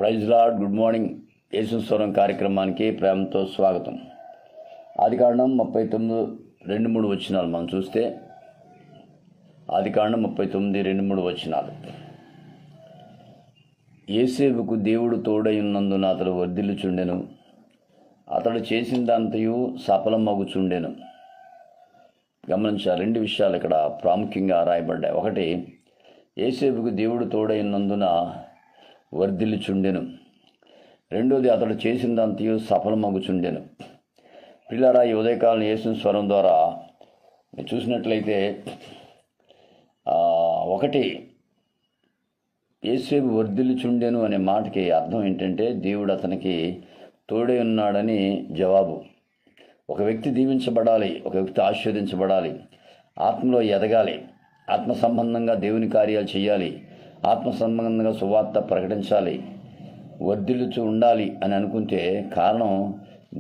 Praise lord. Good morning. Yesu స్వరం కార్యక్రమానికి ప్రేమతో స్వాగతం. ఆదికాండం 39:2-3 వచనాలు మనం చూస్తే, ఆదికాండం 39:2-3 వచనాలు. యోసేపుకు దేవుడు తోడయున్నందున అతడు వర్ధిల్లుచుండెను, అతడు చేసిందంతయు సఫలమగుచుండెను. గమనించాలి, రెండు విషయాలు ఇక్కడ ప్రాముఖ్యంగా రాయబడ్డాయి. ఒకటి, యోసేపుకు దేవుడు తోడయున్నందున వర్ధిల్లుచుండెను. రెండోది, అతడు చేసిందంతయు సఫలమగుచుండెను. పిల్లరా, ఈ ఉదయకాలం యేసు స్వరం ద్వారా మీరు చూసినట్లయితే, ఒకటి, యోసేపు వర్ధిల్లుచుండెను అనే మాటకి అర్థం ఏంటంటే, దేవుడు అతనికి తోడై ఉన్నాడని జవాబు. ఒక వ్యక్తి దీవించబడాలి, ఒక వ్యక్తి ఆశీర్వదించబడాలి, ఆత్మలో ఎదగాలి, ఆత్మ సంబంధంగా దేవుని కార్యాలు చేయాలి, ఆత్మ సంబంధంగా సువార్త ప్రకటించాలి, వర్ధిల్లుచు ఉండాలి అని అనుకుంటే కారణం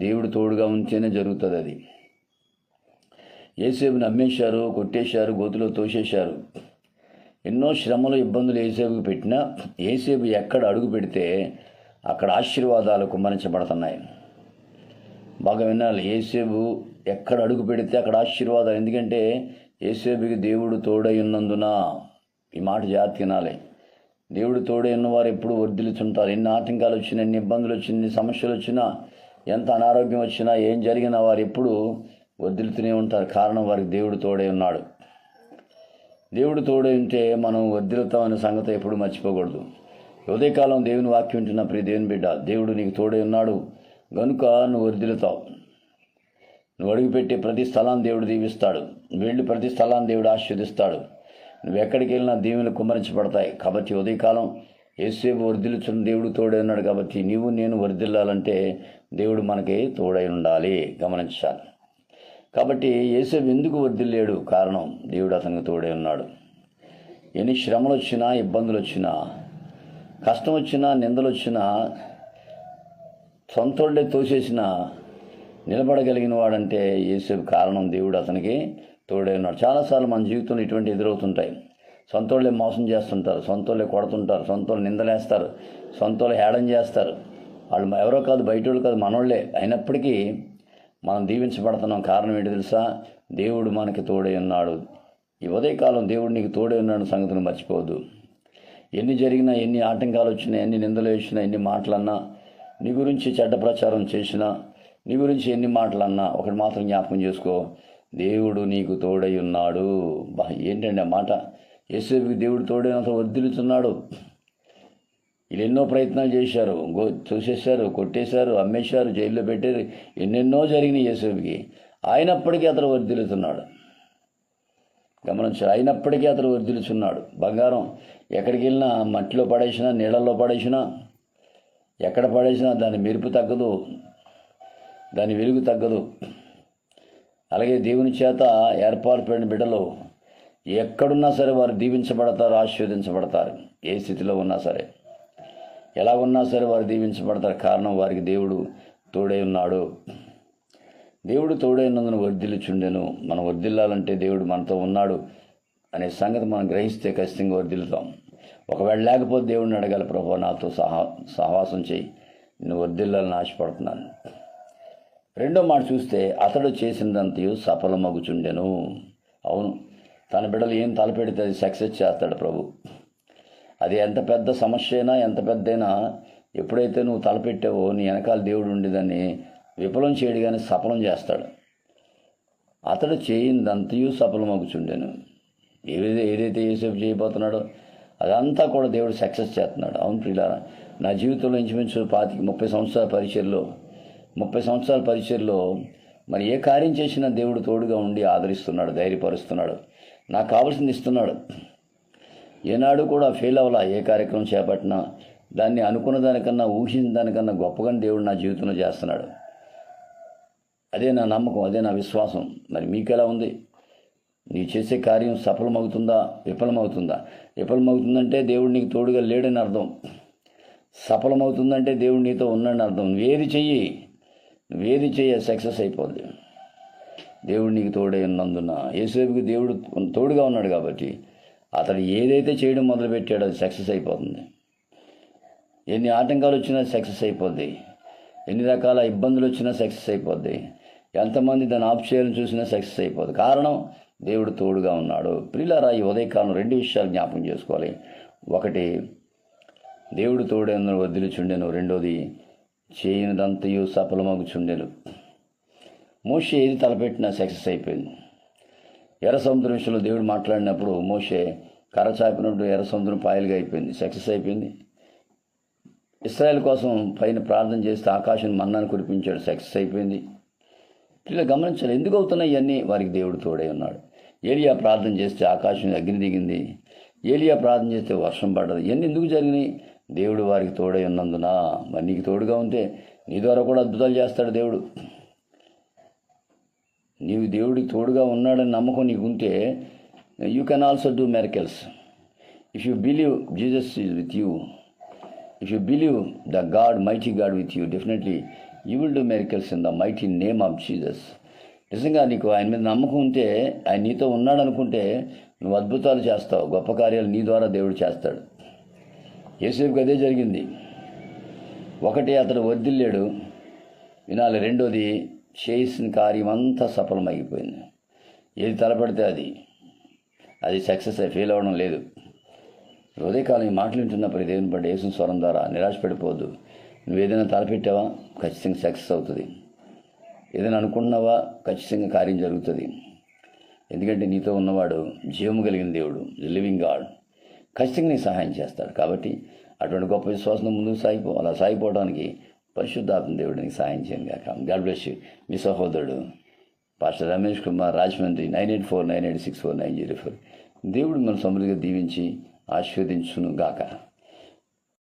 దేవుడు తోడుగా ఉంటేనే జరుగుతుంది. అది యోసేపుని అమ్మేశారు, కొట్టేశారు, గోతిలో తోసేశారు. ఎన్నో శ్రమలు, ఇబ్బందులు యోసేపుకి పెట్టినా యోసేపు ఎక్కడ అడుగు పెడితే అక్కడ ఆశీర్వాదాలు కుమ్మరించబడుతున్నాయి. బాగా వినాలి, యోసేపు ఎక్కడ అడుగు పెడితే అక్కడ ఆశీర్వాదాలు. ఎందుకంటే యోసేపుకి దేవుడు తోడై ఉన్నందున. ఈ మాట జాగ్రత్త వినాలి. దేవుడు తోడై ఉన్నవారు ఎప్పుడు వర్ధిల్లుతుంటారు. ఎన్ని ఆటంకాలు వచ్చినా, ఎన్ని ఇబ్బందులు వచ్చినా, ఎన్ని సమస్యలు వచ్చినా, ఎంత అనారోగ్యం వచ్చినా, ఏం జరిగినా వారు ఎప్పుడు వర్ధిల్లుతూనే ఉంటారు. కారణం, వారికి దేవుడు తోడై ఉన్నాడు. దేవుడు తోడై ఉంటే మనం వర్ధిల్లుతామనే సంగతి ఎప్పుడు మర్చిపోకూడదు. ఉదయకాలం దేవుని వాక్యం వింటున్న ప్రియ దేవుని బిడ్డ, దేవుడు నీకు తోడై ఉన్నాడు గనుక నువ్వు వర్ధిల్లుతావు. నువ్వు అడుగుపెట్టే ప్రతి స్థలాన్ని దేవుడు దీవిస్తాడు. వెళ్ళి ప్రతి స్థలాన్ని దేవుడు ఆశీర్వదిస్తాడు. నువ్వు ఎక్కడికి వెళ్ళినా దీవెనలు కుమ్మరించబడతాయి. కాబట్టి ఉదయకాలం యేసేపు వర్ధిల్లుచున్న దేవుడు తోడై ఉన్నాడు. కాబట్టి నీవు నేను వర్ధిల్లాలంటే దేవుడు మనకి తోడై ఉండాలి. గమనించాలి. కాబట్టి యేసేపు ఎందుకు వర్ధిల్లాడు? కారణం, దేవుడు అతనికి తోడై ఉన్నాడు. ఎన్ని శ్రమలు వచ్చినా, ఇబ్బందులు వచ్చినా, కష్టం వచ్చినా, నిందలు వచ్చినా, సొంతోళ్ళే తోసేసినా నిలబడగలిగిన వాడంటే యేసేపు. కారణం, దేవుడు అతనికి తోడై ఉన్నాడు. చాలాసార్లు మన జీవితంలో ఇటువంటి ఎదురవుతుంటాయి. సొంతోళ్ళే మోసం చేస్తుంటారు, సొంతోళ్ళే కొడుతుంటారు, సొంతోళ్ళు నిందలేస్తారు, సొంతోళ్ళు హేళన చేస్తారు. వాళ్ళు ఎవరో కాదు, బయటోళ్ళు కాదు, మనోళ్ళే. అయినప్పటికీ మనం దీవించబడుతున్నాం. కారణం ఏంటి తెలుసా? దేవుడు మనకి తోడై ఉన్నాడు. ఈ ఉదయకాలం దేవుడు నీకు తోడై ఉన్నాడు సంగతిని మర్చిపోవద్దు. ఎన్ని జరిగినా, ఎన్ని ఆటంకాలు వచ్చినా, ఎన్ని నిందలు వేసినా, ఎన్ని మాటలన్నా, నీ గురించి చెడ్డ ప్రచారం చేసినా, నీ గురించి ఎన్ని మాటలన్నా, ఒకటి మాత్రం జ్ఞాపకం చేసుకో, దేవుడు నీకు తోడై ఉన్నాడు. ఏంటండి ఆ మాట? యేసేపుకి దేవుడు తోడై అసలు వర్ధిల్లుతున్నాడు. వీళ్ళు ఎన్నో ప్రయత్నాలు చేశారు, చూసేశారు, కొట్టేశారు, అమ్మేశారు, జైల్లో పెట్టారు, ఎన్నెన్నో జరిగినాయి యేసేపుకి. అయినప్పటికీ అతను వర్ధిల్లుతున్నాడు. గమనించారు, అయినప్పటికీ అతను వర్ధిల్లుతున్నాడు. బంగారం ఎక్కడికి వెళ్ళినా, మట్టిలో పడేసినా, నీళ్ళల్లో పడేసినా, ఎక్కడ పడేసినా దాని మెరుపు తగ్గదు, దాని వెలుగు తగ్గదు. అలాగే దేవుని చేత ఏర్పాటుపడిన బిడ్డలు ఎక్కడున్నా సరే వారు దీవించబడతారు, ఆశీర్వదించబడతారు. ఏ స్థితిలో ఉన్నా సరే, ఎలా ఉన్నా సరే వారు దీవించబడతారు. కారణం, వారికి దేవుడు తోడై ఉన్నాడు. దేవుడు తోడై ఉన్నందున వర్ధిల్లుచుండెను. మనం వర్ధిల్లాలంటే దేవుడు మనతో ఉన్నాడు అనే సంగతి మనం గ్రహిస్తే ఖచ్చితంగా వర్ధిల్లుతాం. ఒకవేళ లేకపోతే దేవుడిని అడగాలి, ప్రభువా నాతో సహవాసం చేయి, నేను వర్ధిల్లాలని ఆశపడుతున్నాను. రెండో మాట చూస్తే, అతడు చేసిందంతయు సఫలమగుచుండెను. అవును, తన బిడ్డలు ఏం తలపెడితే అది సక్సెస్ చేస్తాడు ప్రభు. అది ఎంత పెద్ద సమస్య అయినా, ఎంత పెద్దైనా, ఎప్పుడైతే నువ్వు తలపెట్టావో నీ వెనకాల దేవుడు ఉండి దాన్ని విఫలం చేయడు కానీ సఫలం చేస్తాడు. అతడు చేయిందంతయు సఫలమగుచుండెను. ఏదైతే యేసేపు చేయబోతున్నాడో అదంతా కూడా దేవుడు సక్సెస్ చేస్తున్నాడు. అవును ప్రియులారా, నా జీవితంలో ఇంచుమించు 30 సంవత్సరాల పరిచర్లో మరి ఏ కార్యం చేసినా దేవుడు తోడుగా ఉండి ఆదరిస్తున్నాడు, ధైర్యపరుస్తున్నాడు, నాకు కావాల్సింది ఇస్తున్నాడు. ఏనాడు కూడా ఫెయిల్ అవ్వాలా. ఏ కార్యక్రమం చేపట్టినా దాన్ని అనుకున్న దానికన్నా, ఊహించిన దానికన్నా గొప్పగా దేవుడు నా జీవితంలో చేస్తున్నాడు. అదే నా నమ్మకం, అదే నా విశ్వాసం. మరి మీకు ఎలా ఉంది? నీ చేసే కార్యం సఫలమవుతుందా, విఫలమవుతుందా? విఫలమవుతుందంటే దేవుడు నీకు తోడుగా లేడని అర్థం. సఫలమవుతుందంటే దేవుడు నీతో ఉన్నాడని అర్థం. నువ్వేది చెయ్యి సక్సెస్ అయిపోద్ది. దేవుడు నీకు తోడై ఉన్నందున. యేసేపుకి దేవుడు తోడుగా ఉన్నాడు కాబట్టి అతడు ఏదైతే చేయడం మొదలుపెట్టాడో అది సక్సెస్ అయిపోతుంది. ఎన్ని ఆటంకాలు వచ్చినా సక్సెస్ అయిపోద్ది, ఎన్ని రకాల ఇబ్బందులు వచ్చినా సక్సెస్ అయిపోద్ది, ఎంతమంది దాన్ని ఆఫ్ చేయాలని చూసినా సక్సెస్ అయిపోద్ది. కారణం దేవుడు తోడుగా ఉన్నాడు. ప్రియులారా, ఈ ఉదయకాలం 2 విషయాలు జ్ఞాపకం చేసుకోవాలి. ఒకటి, దేవుడు తోడేందుకు వదిలిచుండెను. రెండోది, చేయనిదంతయు సఫలమగుచుండెను. మోషే ఏది తలపెట్టినా సక్సెస్ అయిపోయింది. ఎర్ర సముద్రం విషయంలో దేవుడు మాట్లాడినప్పుడు మోషే కర్ర చాపినప్పుడు ఎర్ర సముద్రం పాయలుగా అయిపోయింది, సక్సెస్ అయిపోయింది. ఇశ్రాయేల్ కోసం పైన ప్రార్థన చేస్తే ఆకాశం మన్నాను కురిపించాడు, సక్సెస్ అయిపోయింది. ఇలా గమనించాలి, ఎందుకు అవుతున్నాయి ఇవన్నీ? వారికి దేవుడు తోడై ఉన్నాడు. ఏలియా ప్రార్థన చేస్తే ఆకాశం అగ్ని దిగింది, ఏలియా ప్రార్థన చేస్తే వర్షం పడ్డది. ఇవన్నీ ఎందుకు జరిగినాయి? దేవుడు వారికి తోడై ఉన్నందున. మరి నీకు తోడుగా ఉంటే నీ ద్వారా కూడా అద్భుతాలు చేస్తాడు దేవుడు. నీవు దేవుడికి తోడుగా ఉన్నాడని నమ్మకం నీకు ఉంటే you can also do miracles. If you believe Jesus is with you, if you believe the God, mighty God with you, definitely you will do miracles in the mighty name of Jesus. నిజంగా నీకు ఆయన మీద నమ్మకం ఉంటే, ఆయన నీతో ఉన్నాడు అనుకుంటే నువ్వు అద్భుతాలు చేస్తావు, గొప్ప కార్యాలు నీ ద్వారా దేవుడు చేస్తాడు. యేసేపుకి అదే జరిగింది. ఒకటి, అతడు వర్ధిల్లాడు, వినాలి. రెండోది, చేసిన కార్యం అంతా సఫలమైపోయింది. ఏది తలపెడితే అది సక్సెస్ ఫెయిల్ అవ్వడం లేదు. ఉదయకాలం ఈ మాటలు వింటున్నప్పుడు దేవుని బట్టి యేసు స్వరం ద్వారా నిరాశపడిపోవద్దు. నువ్వు ఏదైనా తలపెట్టావా ఖచ్చితంగా సక్సెస్ అవుతుంది. ఏదైనా అనుకుంటున్నావా ఖచ్చితంగా కార్యం జరుగుతుంది. ఎందుకంటే నీతో ఉన్నవాడు జీవము కలిగిన దేవుడు, లివింగ్ గాడ్, ఖచ్చితంగా నీకు సహాయం చేస్తాడు. కాబట్టి అటువంటి గొప్ప విశ్వాసం ముందుకు అలా సాగిపోవడానికి పరిశుద్ధాత్మ దేవుడు నీకు సహాయం చేయను గాక. God bless you. మీ సహోదరుడు పాస్టర్ రమేష్ కుమార్, రాజమండ్రి, 9849864904. దేవుడు మన సమృద్ధిగా దీవించి ఆశీర్వదించును గాక.